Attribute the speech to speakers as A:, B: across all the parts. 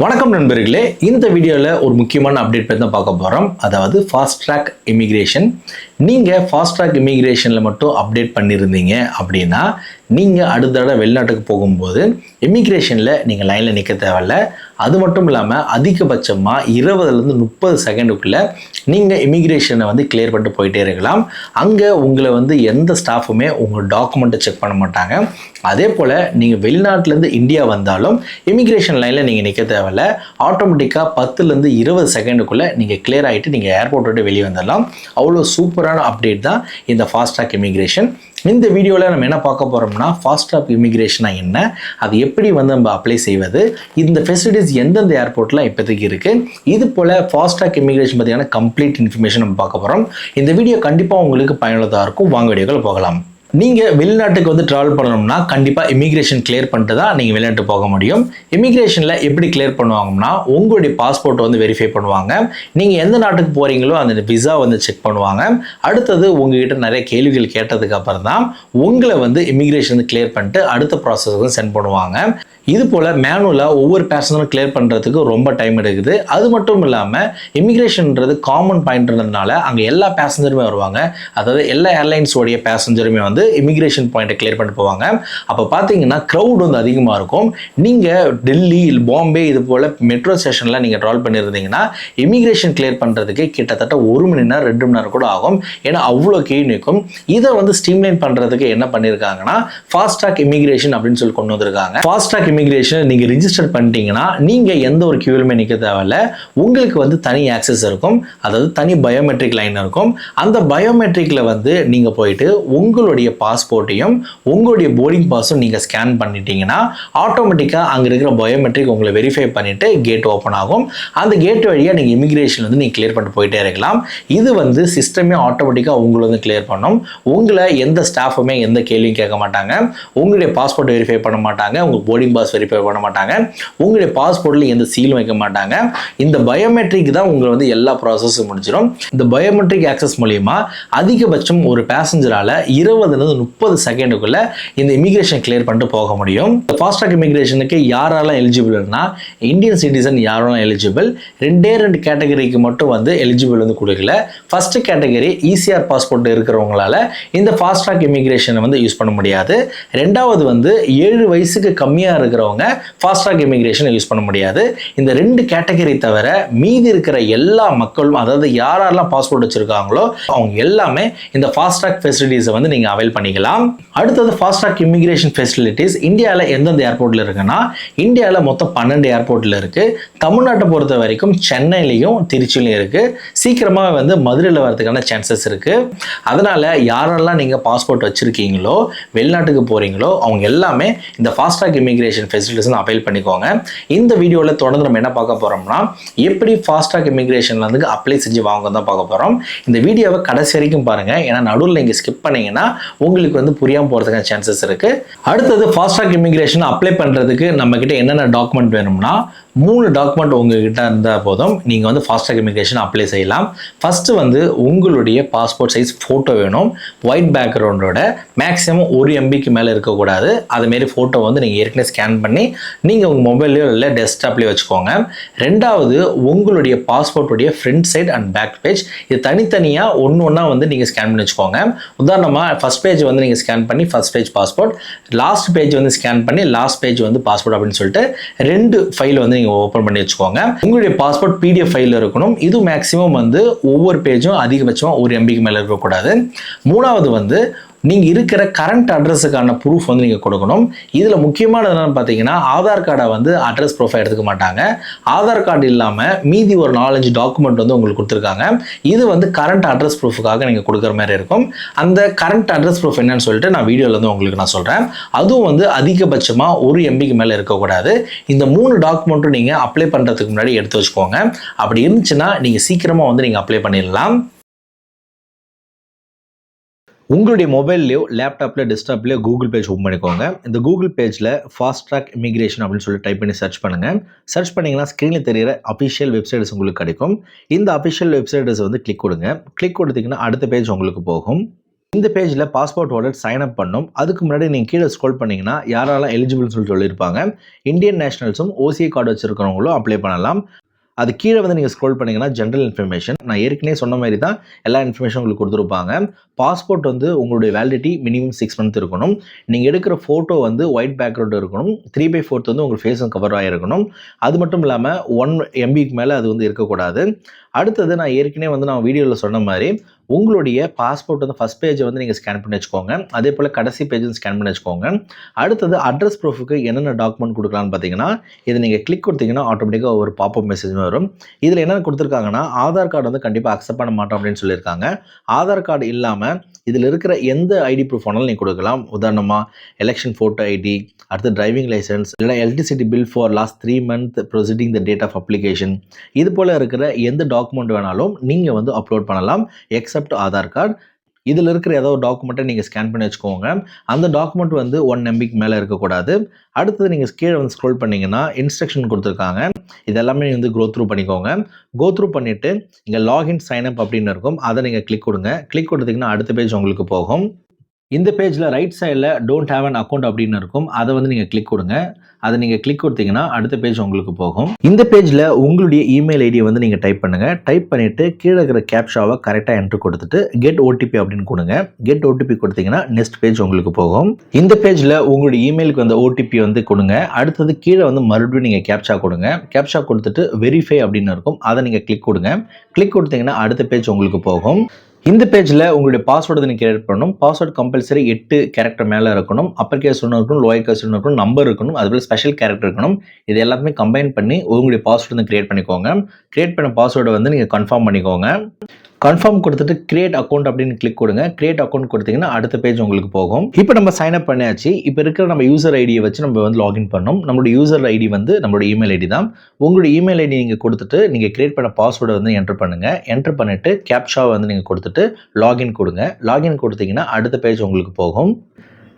A: வணக்கம் நண்பர்களே, இந்த வீடியோவில் ஒரு முக்கியமான அப்டேட் பற்றி தான் பார்க்க போகிறோம். அதாவது ஃபாஸ்ட் ட்ராக் இமிக்ரேஷன். நீங்கள் ஃபாஸ்ட் ட்ராக் இமிக்ரேஷனில் மட்டும் அப்டேட் பண்ணியிருந்தீங்க அப்படின்னா நீங்கள் அடுத்த தடவை வெளிநாட்டுக்கு போகும்போது இமிக்ரேஷனில் நீங்கள் லைனில் நிற்க தேவையில்ல. அது மட்டும் இல்லாமல் அதிகபட்சமாக 20லேருந்து 30 செகண்டுக்குள்ளே நீங்கள் இமிக்ரேஷனை வந்து கிளியர் பண்ணிட்டு போயிட்டே இருக்கலாம். அங்கே உங்களை வந்து எந்த ஸ்டாஃபுமே உங்கள் டாக்குமெண்ட்டை செக் பண்ண மாட்டாங்க. அதே போல் நீங்கள் வெளிநாட்டிலேருந்து இந்தியா வந்தாலும் இமிக்ரேஷன் லைனில் நீங்கள் நிற்க தேவையில்ல. ஆட்டோமேட்டிக்காக 10லேருந்து 20 செகண்டுக்குள்ளே நீங்கள் கிளியர் ஆகிட்டு நீங்கள் ஏர்போர்ட் விட்டு வெளியே வந்துடலாம். அவ்வளோ சூப்பரான அப்டேட் தான் இந்த ஃபாஸ்ட் ட்ராக் இமிக்ரேஷன். இந்த வீடியோவில் நம்ம என்ன பார்க்க போகிறோம்னா, ஃபாஸ்ட் ட்ராக் இமிக்ரேஷனா என்ன, அது எப்படி வந்து நம்ம அப்ளை செய்வது, இந்த ஃபெசிலிட்டிஸ் எந்தெந்த ஏர்போர்ட்டில் இப்போதைக்கு இருக்குது, இது போல் ஃபாஸ்ட் ட்ராக் இமிக்ரேஷன் பற்றியான கம்ப்ளீட் இன்ஃபர்மேஷன் நம்ம பார்க்க போகிறோம். இந்த வீடியோ கண்டிப்பாக உங்களுக்கு பயனுள்ளதாக இருக்கும். வாங்க வீடியோக்கள் போகலாம். நீங்கள் வெளிநாட்டுக்கு வந்து ட்ராவல் பண்ணணும்னா கண்டிப்பாக இமிக்ரேஷன் கிளியர் பண்ணிட்டு தான் நீங்கள் வெளிநாட்டு போக முடியும். இமிக்ரேஷனில் எப்படி கிளியர் பண்ணுவாங்கன்னா, உங்களுடைய பாஸ்போர்ட் வந்து வெரிஃபை பண்ணுவாங்க. நீங்கள் எந்த நாட்டுக்கு போகிறீங்களோ அந்த விசா வந்து செக் பண்ணுவாங்க. அடுத்தது உங்ககிட்ட நிறைய கேள்விகள் கேட்டதுக்கு அப்புறம் தான் உங்களை வந்து இமிக்ரேஷன் வந்து கிளியர் பண்ணிட்டு அடுத்த ப்ராசஸ் வந்து சென்ட் பண்ணுவாங்க. இது போல் மேனுவலாக ஒவ்வொரு பேசஞ்சரும் கிளியர் பண்ணுறதுக்கு ரொம்ப டைம் எடுக்குது. அது மட்டும் இல்லாமல் இமிக்ரேஷன்ன்றது காமன் பாயிண்ட்ன்றதுனால அங்கே எல்லா பேசஞ்சருமே வருவாங்க. அதாவது எல்லா ஏர்லைன்ஸோடைய பேசஞ்சருமே வந்து இமிக்ரேஷன் பாயிண்ட்டை கிளியர் பண்ணிட்டு போவாங்க. அப்போ பார்த்தீங்கன்னா க்ரௌட் வந்து அதிகமாக இருக்கும். நீங்கள் டெல்லி, பாம்பே இது போல் மெட்ரோ ஸ்டேஷனில் நீங்கள் ட்ராவல் பண்ணியிருந்தீங்கன்னா இமிக்ரேஷன் கிளியர் பண்ணுறதுக்கு கிட்டத்தட்ட 1 மணி நேரம் 2 மணி நேரம் கூட ஆகும். ஏன்னா அவ்வளோ கீழ் நிற்கும். இதை வந்து ஸ்ட்ரீம்லைன் பண்ணுறதுக்கு என்ன பண்ணியிருக்காங்கன்னா, ஃபாஸ்ட் ட்ராக் இமிக்ரேஷன் அப்படின்னு சொல்லி கொண்டு வந்திருக்காங்க. ஃபாஸ்ட் ட்ராக் இமிக்ரேஷன் நீங்கள் ரிஜிஸ்டர் பண்ணிட்டீங்கன்னா நீங்கள் எந்த ஒரு கியூலுமே நிற்க தேவையில்ல. உங்களுக்கு வந்து தனி ஆக்சஸ் இருக்கும். அதாவது தனி பயோமெட்ரிக் லைன் இருக்கும். அந்த பயோமெட்ரிக்கில் வந்து நீங்கள் போயிட்டு உங்களுடைய பாஸ்போர்ட்டையும் உங்களுடைய போர்டிங் பாஸும் நீங்கள் ஸ்கேன் பண்ணிட்டீங்கன்னா ஆட்டோமேட்டிக்காக அங்கே இருக்கிற பயோமெட்ரிக் உங்களை வெரிஃபை பண்ணிவிட்டு கேட் ஓப்பன் ஆகும். அந்த கேட் வழியாக நீங்கள் இமிக்ரேஷன் வந்து நீங்கள் கிளியர் பண்ணிட்டு போயிட்டே இருக்கலாம். இது வந்து சிஸ்டமே ஆட்டோமேட்டிக்காக உங்களை வந்து கிளியர் பண்ணும். உங்களை எந்த ஸ்டாஃபுமே எந்த கேள்வியும் கேட்க மாட்டாங்க. உங்களுடைய பாஸ்போர்ட் வெரிஃபை பண்ண மாட்டாங்க. உங்கள் போர்டிங் பாஸ் வெரிஃபை பண்ண மாட்டாங்க. உங்களுடைய பாஸ்போர்ட்டில் எந்த சீலும் வைக்க மாட்டாங்க. இந்த பயோமெட்ரிக் தான் உங்களை வந்து எல்லா ப்ராசஸும் முடிச்சிடும். இந்த பயோமெட்ரிக் ஆக்சஸ் மூலியமா அதிகபட்சம் ஒரு பேசஞ்சரால 20லேருந்து 30 செகண்டுக்குள்ள இந்த இமிகிரேஷன் கிளியர் பண்ணிட்டு போக முடியும். ஃபாஸ்ட் ட்ராக் இமிகிரேஷனுக்கு யாரெல்லாம் எலிஜிபிள்னா, இந்தியன் சிட்டிசன் யாரெல்லாம் எலிஜிபிள், 2 கேட்டகரிக்கு மட்டும் வந்து எலிஜிபிள் வந்து கொடுக்கல. ஃபர்ஸ்ட் கேட்டகரி இசிஆர் பாஸ்போர்ட் இருக்கிறவங்களால இந்த ஃபாஸ்ட் ட்ராக் இமிகிரேஷனை வந்து யூஸ் பண்ண முடியாது. ரெண்டாவது வந்து 7 வயசுக்கு கம்மியாக இருக்கிறவங்க ஃபாஸ்ட் ட்ராக் இமிகிரேஷனை யூஸ் பண்ண முடியாது. இந்த 2 கேட்டகரி தவிர மீதி இருக்கிற எல்லா மக்களும், அதாவது யாரெல்லாம் பாஸ்போர்ட் வச்சிருக்காங்களோ அவங்க எல்லாமே இந்த ஃபாஸ்ட் ட்ராக் ஃபெசிலிட்டிஸை வந்து நீங்கள் அவைல் பண்ணிக்கலாம். அடுத்தது ஃபாஸ்ட் ட்ராக் இமிகிரேஷன் ஃபெசிலிட்டிஸ் இந்தியாவில் எந்தெந்த ஏர்போர்ட்டில் இருக்குன்னா, இந்தியாவில் மொத்தம் 12 ஏர்போர்ட்டில் இருக்குது. தமிழ்நாட்டை பொறுத்த வரைக்கும் சென்னையிலையும் திருச்சியிலையும் இருக்குது. சீக்கிரமாக வந்து மதுரையில் வரதுக்கான சான்சஸ் இருக்குது. அதனால் யாரெல்லாம் நீங்கள் பாஸ்போர்ட் வச்சுருக்கீங்களோ, வெளிநாட்டுக்கு போகிறீங்களோ அவங்க எல்லாமே இந்த fast track immigration facilities avail பண்ணிக்கோங்க. இந்த வீடியோவில் தொடர்ந்து நம்ம என்ன பார்க்க போகிறோம்னா, எப்படி ஃபாஸ்ட் ட்ராக் இமிகிரேஷன் வந்து அப்ளை செஞ்சு வாங்க தான் பார்க்க போகிறோம். இந்த வீடியோவை கடைசி வரைக்கும் பாருங்கள். ஏன்னா நடுவில் நீங்கள் ஸ்கிப் பண்ணீங்கன்னா உங்களுக்கு வந்து புரியாமல் போகிறதுக்கான சான்சஸ் இருக்குது. அடுத்தது ஃபாஸ்ட் ட்ராக் இமிகிரேஷன் அப்ளை பண்ணுறதுக்கு நம்மக்கிட்ட என்னென்ன டாக்குமெண்ட் வேணும்னா, 3 டாக்குமெண்ட் உங்ககிட்ட இருந்தால் போதும். நீங்கள் வந்து ஃபாஸ்ட் ட்ராக் இமிகிரேஷன் அப்ளை செய்யலாம். ஃபஸ்ட்டு வந்து உங்களுடைய பாஸ்போர்ட் சைஸ் ஃபோட்டோ வேணும். ஒயிட் பேக்ரவுண்டோட மேக்ஸிமம் 1 MBக்கு மேலே இருக்கக்கூடாது. அதுமாரி ஃபோட்டோ வந்து நீங்கள் ஏற்கனவே ஸ்கேன் பண்ணி நீங்கள் உங்கள் மொபைல்லையோ இல்லை டெஸ்க்டாப்லேயே வச்சுக்கோங்க. ரெண்டாவது உங்களுடைய பாஸ்போர்ட்டுடைய front side and back page, இது தனித்தனியாக ஒன்றா வந்து நீங்கள் ஸ்கேன் பண்ணி வச்சுக்கோங்க. உதாரணமாக ஃபஸ்ட் பேஜ் வந்து நீங்கள் ஸ்கேன் பண்ணி first page passport, last page வந்து ஸ்கேன் பண்ணி லாஸ்ட் பேஜ் வந்து பாஸ்போர்ட் அப்படின்னு சொல்லிட்டு 2 ஃபைல் வந்து ஓபன் பண்ணி வச்சுக்கோங்க. உங்களுடைய பாஸ்போர்ட் PDF ஃபைல் இருக்கணும். இது மேக்ஸிமம் வந்து ஒவ்வொரு பேஜும் அதிகபட்சமாக 1 MBக்கு மேலே இருக்கக்கூடாது. மூணாவது வந்து நீங்கள் இருக்கிற கரண்ட் அட்ரஸுக்கான ப்ரூஃப் வந்து நீங்கள் கொடுக்கணும். இதில் முக்கியமானது என்னென்னு பார்த்தீங்கன்னா, ஆதார் கார்டை வந்து அட்ரஸ் ப்ரூஃபாக எடுத்துக்க மாட்டாங்க. ஆதார் கார்டு இல்லாமல் மீதி ஒரு 4-5 டாக்குமெண்ட் வந்து உங்களுக்கு கொடுத்துருக்காங்க. இது வந்து கரண்ட் அட்ரஸ் ப்ரூஃபுக்காக நீங்கள் கொடுக்குற மாதிரி இருக்கும். அந்த கரண்ட் அட்ரஸ் ப்ரூஃப் என்னன்னு சொல்லிட்டு நான் வீடியோவில் வந்து உங்களுக்கு நான் சொல்கிறேன். அதுவும் வந்து அதிகபட்சமாக 1 MBக்கு மேலே இருக்கக்கூடாது. இந்த 3 டாக்குமெண்ட்டும் நீங்கள் அப்ளை பண்ணுறதுக்கு முன்னாடி எடுத்து வச்சுக்கோங்க. அப்படி இருந்துச்சுன்னா நீங்கள் சீக்கிரமாக வந்து நீங்கள் அப்ளை பண்ணிடலாம். உங்களுடைய மொபைல்லையோ லேப்டாப்லையோ டெஸ்க்டாப்லையோ கூகுள் பேஜ் ஓப்பன் பண்ணிக்கோங்க. இந்த கூகுள் பேஜில் ஃபாஸ்ட் ட்ராக் இமிகிரேஷன் அப்படின்னு சொல்லி டைப் பண்ணி சர்ச் பண்ணுங்கள். சர்ச் பண்ணிங்கன்னா ஸ்க்ரீனில் தெரிகிற அஃபிஷியல் வெப்சைட்ஸ் உங்களுக்கு கிடைக்கும். இந்த அஃபிஷியல் வெப்சைட்ஸ் வந்து கிளிக் கொடுங்க. கிளிக் கொடுத்தீங்கன்னா அடுத்த பேஜ் உங்களுக்கு போகும். இந்த பேஜில் பாஸ்போர்ட் ஹோல்டர் சைன் அப் பண்ணும். அதுக்கு முன்னாடி நீங்கள் கீழே ஸ்க்ரோல் பண்ணிங்கன்னா யாரெல்லாம் எலிஜிபிள்னு சொல்லியிருப்பாங்க. இந்தியன் நேஷனல்ஸும் ஓசிஐ கார்டு வச்சிருக்கிறவங்களும் அப்ளை பண்ணலாம். அது கீழே வந்து நீங்கள் ஸ்க்ரோல் பண்ணிங்கன்னா ஜென்ரல் இன்ஃபர்மேஷன். நான் ஏற்கனவே சொன்ன மாதிரி தான் எல்லா இன்ஃபர்மேஷன் உங்களுக்கு கொடுத்துருப்பாங்க. பாஸ்போர்ட் வந்து உங்களுடைய வேலிடிட்டி மினிமம் 6 மந்த் இருக்கணும். நீங்கள் எடுக்கிற ஃபோட்டோ வந்து ஒயிட் பேக்ரவுண்ட் இருக்கணும். 3/4 வந்து உங்கள் ஃபேஸும் கவர் ஆகிருக்கணும். அது மட்டும் இல்லாமல் 1 MBக்கு மேலே அது வந்து இருக்கக்கூடாது. அடுத்தது நான் ஏற்கனவே வந்து நான் வீடியோவில் சொன்ன மாதிரி உங்களுடைய பாஸ்போர்ட் வந்து ஃபஸ்ட் பேஜை வந்து நீங்கள் ஸ்கேன் பண்ணி வச்சுக்கோங்க. அதே போல் கடைசி பேஜும் ஸ்கேன் பண்ணி வச்சுக்கோங்க. அடுத்தது அட்ரஸ் ப்ரூஃபுக்கு என்னென்ன டாக்குமெண்ட் கொடுக்கலான்னு பார்த்தீங்கன்னா, இதை நீங்கள் கிளிக் கொடுத்தீங்கன்னா ஆட்டோமேட்டிக்காக ஒரு பாப்அப் மெசேஜ் வரும். இதில் என்னென்ன கொடுத்துருக்காங்கன்னா, ஆதார் கார்டு வந்து கண்டிப்பாக அக்செப்ட் பண்ண மாட்டோம் அப்படின்னு சொல்லியிருக்காங்க. ஆதார் கார்டு இல்லாமல் இதில் இருக்கிற எந்த ஐடி ப்ரூஃப் வேணாலும் நீங்கள் கொடுக்கலாம். உதாரணமாக எலெக்ஷன் ஃபோட்டோ ஐடி, அடுத்து டிரைவிங் லைசன்ஸ், இல்லை electricity bill for last 3 months proceeding the date of application, இது போல் இருக்கிற எந்த டாக்குமெண்ட் வேணாலும் நீங்கள் வந்து அப்லோட் பண்ணலாம் எக்ஸப்ட் ஆதார் கார்டு. இதில் இருக்கிற ஏதோ டாக்குமெண்ட்டை நீங்கள் ஸ்கேன் பண்ணி வச்சுக்கோங்க. அந்த டாக்குமெண்ட் வந்து 1 MBக்கு மேலே இருக்கக்கூடாது. அடுத்தது நீங்கள் கீழே வந்து ஸ்க்ரோல் பண்ணிங்கன்னா இன்ஸ்ட்ரக்ஷன் கொடுத்துருக்காங்க. இது எல்லாமே வந்து த்ரூ பண்ணிக்கோங்க. த்ரூ பண்ணிவிட்டு இங்கே லாகின் சைன்அப் அப்படின்னு இருக்கும். அதை நீங்கள் கிளிக் கொடுங்க. கிளிக் கொடுத்தீங்கன்னா அடுத்த பேஜ் உங்களுக்கு போகும். இந்த பேஜில் ரைட் சைடில் டோன்ட் ஹேவ் அன் அக்கௌண்ட் அப்படின்னு இருக்கும். அதை வந்து நீங்கள் கிளிக் கொடுங்க. அதை நீங்கள் கிளிக் கொடுத்தீங்கன்னா அடுத்த பேஜ் உங்களுக்கு போகும். இந்த பேஜில் உங்களுடைய இமெயில் ஐடியை வந்து நீங்கள் டைப் பண்ணுங்கள். டைப் பண்ணிவிட்டு கீழே இருக்கிற கேப்ஷாவை கரெக்டாக என்ட்ரு கொடுத்துட்டு கெட் OTP அப்படின்னு கொடுங்க. கெட் OTP கொடுத்தீங்கன்னா நெக்ஸ்ட் பேஜ் உங்களுக்கு போகும். இந்த பேஜில் உங்களுடைய இமெயிலுக்கு வந்து OTP வந்து கொடுங்க. அடுத்தது கீழே வந்து மறுபடியும் நீங்கள் கேப்ஷா கொடுங்க. கேப்ஷா கொடுத்துட்டு வெரிஃபை அப்படின்னு இருக்கும். அதை நீங்கள் கிளிக் கொடுங்க. கிளிக் கொடுத்தீங்கன்னா அடுத்த பேஜ் உங்களுக்கு போகும். இந்த பேஜில் உங்களுடைய பாஸ்வேர்டு நீங்கள் கிரியேட் பண்ணணும். பாஸ்வேர்டு கம்பல்சரி 8 கேரக்டர் மேலே இருக்கணும். அப்பர் கேஸ் ஒன்று இருக்கணும், லோயர் கேஸ் ஒன்று இருக்கணும், நம்பர் இருக்கணும், அதுபோல் ஸ்பெஷல் கேரக்டர் இருக்கணும். இது எல்லாத்தையுமே கம்பைன் பண்ணி உங்களுடைய பாஸ்வேர்டு வந்து கிரியேட் பண்ணிக்கோங்க. கிரியேட் பண்ண பாஸ்வேர்டை வந்து நீங்கள் கன்ஃபார்ம் பண்ணிக்கோங்க. கன்ஃபார்ம் கொடுத்துட்டு கிரியேட் அக்கௌண்ட் அப்படின்னு கிளிக் கொடுங்க. கிரியேட் அக்கௌண்ட் கொடுத்தீங்கன்னா அடுத்த பேஜ் உங்களுக்கு போகும். இப்போ நம்ம சைன் அப் பண்ணியாச்சு. இப்போ இருக்கிற நம்ம யூசர் ஐடியை வச்சு நம்ம வந்து லாகின் பண்ணோம். நம்மளோட யூசர் ஐடி வந்து நம்மளோட இமெயில் ஐடி தான். உங்களோட இமெயில் ஐடி நீங்கள் கொடுத்துட்டு நீங்கள் கிரியேட் பண்ண பாஸ்வேர்டை வந்து என்டர் பண்ணுங்கள். என்டர் பண்ணிவிட்டு கேப்ஷாவை வந்து நீங்கள் கொடுத்துட்டு லாகின் கொடுங்க. லாகின் கொடுத்தீங்கன்னா அடுத்த பேஜ் உங்களுக்கு போகும்.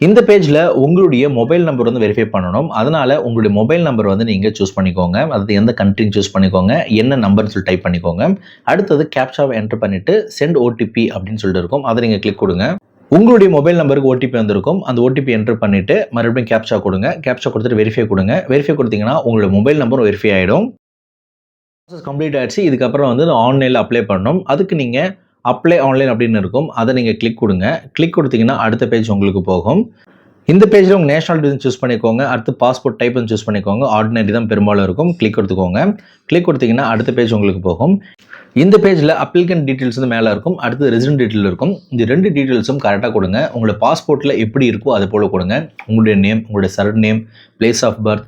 A: இந்த பேஜில் உங்களுடைய மொபைல் நம்பர் வந்து வெரிஃபை பண்ணணும். அதனால் உங்களுடைய மொபைல் நம்பர் வந்து நீங்கள் சூஸ் பண்ணிக்கோங்க. அதாவது எந்த கண்ட்ரின்னு சூஸ் பண்ணிக்கோங்க, என்ன நம்பர்னு சொல்லி டைப் பண்ணிக்கோங்க. அடுத்தது கேப்ஷாவை என்டர் பண்ணிவிட்டு சென்ட் OTP அப்படின்னு சொல்லிட்டு இருக்கும். அதை நீங்கள் கிளிக் கொடுங்க. உங்களுடைய மொபைல் நம்பருக்கு OTP வந்திருக்கும். அந்த OTP என்டர் பண்ணிவிட்டு மறுபடியும் கேப்ஷா கொடுங்க. கேப்ஷா கொடுத்துட்டு வெரிஃபை கொடுங்க. வெரிஃபை கொடுத்தீங்கன்னா உங்களுடைய மொபைல் நம்பரும் வெரிஃபை ஆகிடும். ப்ராசஸ் கம்ப்ளீட் ஆகிடுச்சு. இதுக்கப்புறம் வந்து ஆன்லைனில் அப்ளை பண்ணணும். அதுக்கு நீங்கள் அப்ளை ஆன்லைன் அப்படின்னு இருக்கும். அதை நீங்கள் கிளிக் கொடுங்க. கிளிக் கொடுத்தீங்கன்னா அடுத்த பேஜ் உங்களுக்கு போகும். இந்த பேஜில் உங்கள் நேஷனாலிட்டி சூஸ் பண்ணிக்கோங்க. அடுத்து பாஸ்போர்ட் டைப் வந்து சூஸ் பண்ணிக்கோங்க. ஆர்டினரி தான் பெரும்பாலும் இருக்கும். கிளிக் கொடுத்துக்கோங்க. கிளிக் கொடுத்தீங்கன்னா அடுத்த பேஜ் உங்களுக்கு போகும். இந்த பேஜில் அப்ளிகன் டீட்டெயில்ஸ் வந்து மேலே இருக்கும். அடுத்து ரெசிடென்ட் டீட்டெயில் இருக்கும். இந்த 2 டீட்டெயில்ஸும் கரெக்டாக கொடுங்க. உங்களோட பாஸ்போர்ட்டில் எப்படி இருக்கோ அது போல் கொடுங்க. உங்களுடைய நேம், உங்களுடைய surname, place of birth,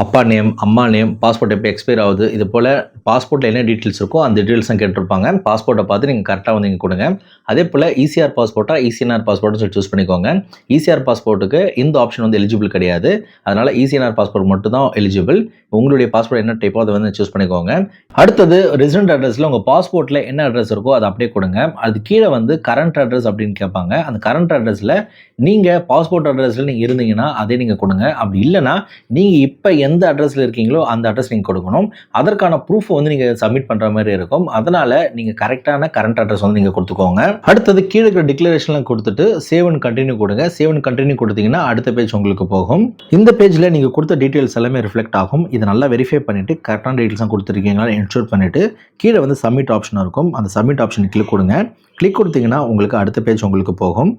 A: அப்பா நேம், அம்மா நேம், பாஸ்போர்ட் எப்படி எக்ஸ்பயர் ஆகுது, இது போல் பாஸ்போர்ட்டில் என்ன டீட்டெயில்ஸ் இருக்கோ அந்த டீட்டெயில்ஸ் தான் கேட்டிருப்பாங்க. பாஸ்போர்ட்டை பார்த்து நீங்கள் கரெக்டாக வந்து நீங்கள் கொடுங்க. அதே போல் ECR பாஸ்போர்ட்டா ECNR பாஸ்போர்ட்னு சொல்லி சூஸ் பண்ணிக்கோங்க. ECR பாஸ்போர்ட்டுக்கு இந்த ஆப்ஷன் வந்து எலிஜிபிள் கிடையாது. அதனால் ECNR பாஸ்போர்ட் மட்டும் தான் எலிஜிபிள். உங்களுடைய பாஸ்போர்ட் என்ன டைப்போ அதை வந்து சூஸ் பண்ணிக்கோங்க. அடுத்தது ரெசிடென்ட் அட்ரஸில் உங்கள் பாஸ்போர்ட்டில் என்ன அட்ரஸ் இருக்கோ அதை அப்படியே கொடுங்க. அது கீழே வந்து கரண்ட் அட்ரஸ் அப்படின்னு கேட்பாங்க. அந்த கரண்ட் அட்ரஸில் நீங்கள் பாஸ்போர்ட் அட்ரஸில் நீங்கள் இருந்தீங்கன்னா அதே நீங்கள் கொடுங்க. அப்படி இல்லைனா நீங்கள் இப்போ எந்த அட்ரஸில் இருக்கீங்களோ அந்த அட்ரஸ் நீங்கள் கொடுக்கணும். அதற்கான ப்ரூஃப் வந்து நீங்கள் சப்மிட் பண்ணுற மாதிரி இருக்கும். அதனால் நீங்கள் கரெக்டான கரண்ட் அட்ரஸ் வந்து நீங்கள் கொடுத்துக்கோங்க. அடுத்தது கீழே இருக்கிற டிக்ளரேஷன்லாம் கொடுத்துட்டு சேவ் அண்ட் கண்டினியூ கொடுங்க. சேவ் அண்ட் கண்டினியூ கொடுத்தீங்கன்னா அடுத்த பேஜ் உங்களுக்கு போகும். இந்த பேஜில் நீங்கள் கொடுத்த டீட்டெயில்ஸ் எல்லாமே ரிஃப்ளெக்ட் ஆகும். இதை நல்லா வெரிஃபை பண்ணிவிட்டு கரெக்டான டீட்டெயில்ஸ் கொடுத்துருக்கீங்களா என்ஷூர் பண்ணிவிட்டு கீழே வந்து சப்மிட் ஆப்ஷன் இருக்கும். அந்த சப்மிட் ஆப்ஷன் கிளிக் கொடுங்க. கிளிக் கொடுத்தீங்கன்னா உங்களுக்கு அடுத்த பேஜ் உங்களுக்கு போகும்.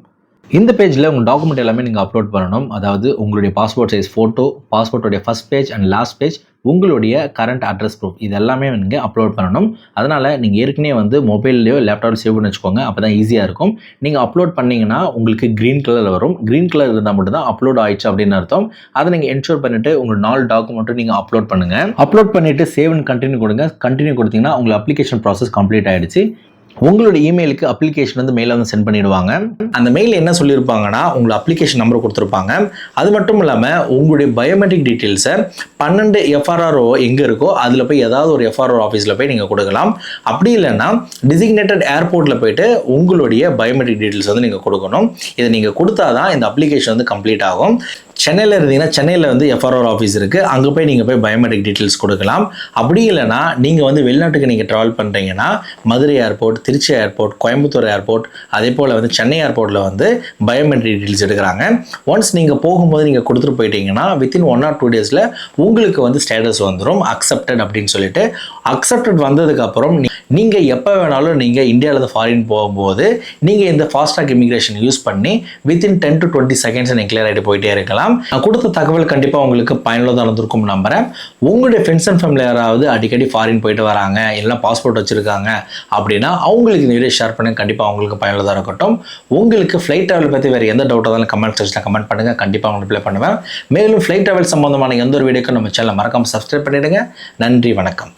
A: இந்த பேஜில் உங்கள் டாக்குமெண்ட் எல்லாமே நீங்கள் அப்லோட் பண்ணணும். அதாவது உங்களுடைய பாஸ்போர்ட் சைஸ் ஃபோட்டோ, பாஸ்போர்ட்டோடைய first page and last page, உங்களுடைய கரண்ட் அட்ரஸ் ப்ரூஃப், இது எல்லாமே நீங்கள் அப்லோட் பண்ணணும். அதனால் நீங்கள் ஏற்கனவே வந்து மொபைல்லையோ லேப்டாப்பில் சேவ் பண்ணி வச்சுக்கோங்க. அப்போ தான் ஈஸியாக இருக்கும். நீங்கள் அப்லோட் பண்ணிங்கன்னா உங்களுக்கு க்ரீன் கலரில் வரும். க்ரீன் கலர் இருந்தால் மட்டும் தான் அப்லோட் ஆயிடுச்சு அப்படின்னு அர்த்தம். அதை நீங்கள் என்ஷூர் பண்ணிவிட்டு உங்கள் 4 டாக்குமெண்ட்டும் நீங்கள் அப்லோட் பண்ணுங்கள். அப்லோட் பண்ணிவிட்டு சேவ் அண்ட் கண்டினியூ கொடுங்க. கண்டினியூ கொடுத்தீங்கன்னா உங்கள் அப்ளிகேஷன் ப்ராசஸ் கம்ப்ளீட் ஆகிடுச்சு. உங்களோட இமெயிலுக்கு அப்ளிகேஷன் வந்து மெயிலை வந்து சென்ட் பண்ணிடுவாங்க. அந்த மெயில் என்ன சொல்லியிருப்பாங்கன்னா உங்களோட அப்ளிகேஷன் நம்பர் கொடுத்துருப்பாங்க. அது மட்டும் இல்லாமல் உங்களுடைய பயோமெட்ரிக் டீட்டெயில்ஸை 12 FRRO எங்கே இருக்கோ அதில் போய் ஏதாவது ஒரு FRO ஆஃபீஸில் போய் நீங்கள் கொடுக்கலாம். அப்படி இல்லைன்னா டிசிக்னேட்டட் ஏர்போர்ட்டில் போயிட்டு உங்களுடைய பயோமெட்ரிக் டீட்டெயில்ஸ் வந்து நீங்கள் கொடுக்கணும். இதை நீங்கள் கொடுத்தா தான் இந்த அப்ளிகேஷன் வந்து கம்ப்ளீட் ஆகும். சென்னையில் இருந்தீங்கன்னா சென்னையில் வந்து எஃப்ஆர்ஆர் ஆஃபீஸ் இருக்குது, அங்கே போய் நீங்கள் போய் பயோமெட்ரிக் டீட்டெயில்ஸ் கொடுக்கலாம். அப்படி இல்லைனா நீங்கள் வந்து வெளிநாட்டுக்கு நீங்கள் ட்ராவல் பண்ணுறீங்கன்னா Madurai airport, Tiruchi airport, Coimbatore airport, அதே போல் வந்து சென்னை ஏர்போர்ட்டில் வந்து பயோமெட்ரிக் டீட்டெயில்ஸ் எடுக்கிறாங்க. ஒன்ஸ் நீங்கள் போகும்போது நீங்கள் கொடுத்துட்டு போயிட்டீங்கன்னா வித்தின் 1 or 2 டேஸில் உங்களுக்கு வந்து ஸ்டேட்டஸ் வந்துடும் அக்செப்டட் அப்படின்னு சொல்லிட்டு. அக்செப்டட் வந்ததுக்கப்புறம் நீங்கள் எப்போ வேணாலும் நீங்கள் இந்தியாவிலேருந்து ஃபாரின் போகும்போது நீங்கள் இந்த ஃபாஸ்ட்ராக் இமிகிரேஷன் யூஸ் பண்ணி வித்தின் 10 to 20 செகண்ட்ஸ் நீங்கள் கிளியர் ஆகிட்டு போயிட்டே இருக்கலாம். நான் கொடுத்த தகவல் கண்டிப்பாக உங்களுக்கு பயனுள்ளதாக இருந்திருக்கும் நம்புகிறேன். உங்களுடைய ஃப்ரெண்ட்ஸ் அண்ட் ஃபேமிலி யாராவது அடிக்கடி ஃபாரின் போயிட்டு வராங்க, இல்லைனா பாஸ்போர்ட் வச்சுருக்காங்க அப்படின்னா அவங்களுக்கு இந்த வீடியோ ஷேர் பண்ணி கண்டிப்பாக அவங்களுக்கு பயனுள்ளதாக இருக்கட்டும். உங்களுக்கு ஃப்ளைட் ட்ராவல் பற்றி வேறு எந்த டவுட்டாக இருந்தாலும் கமெண்ட் செக்ஷனில் கமெண்ட் பண்ணுங்கள், கண்டிப்பாக உங்களுக்கு ரிப்ளை பண்ணுவேன். மேலும் ஃப்ளைட் ட்ராவல் சம்பந்தமான எந்த ஒரு வீடியோக்கும் நம்ம சேனலை மறக்காமல் சப்ஸ்கிரைப் பண்ணிவிடுங்க. நன்றி, வணக்கம்.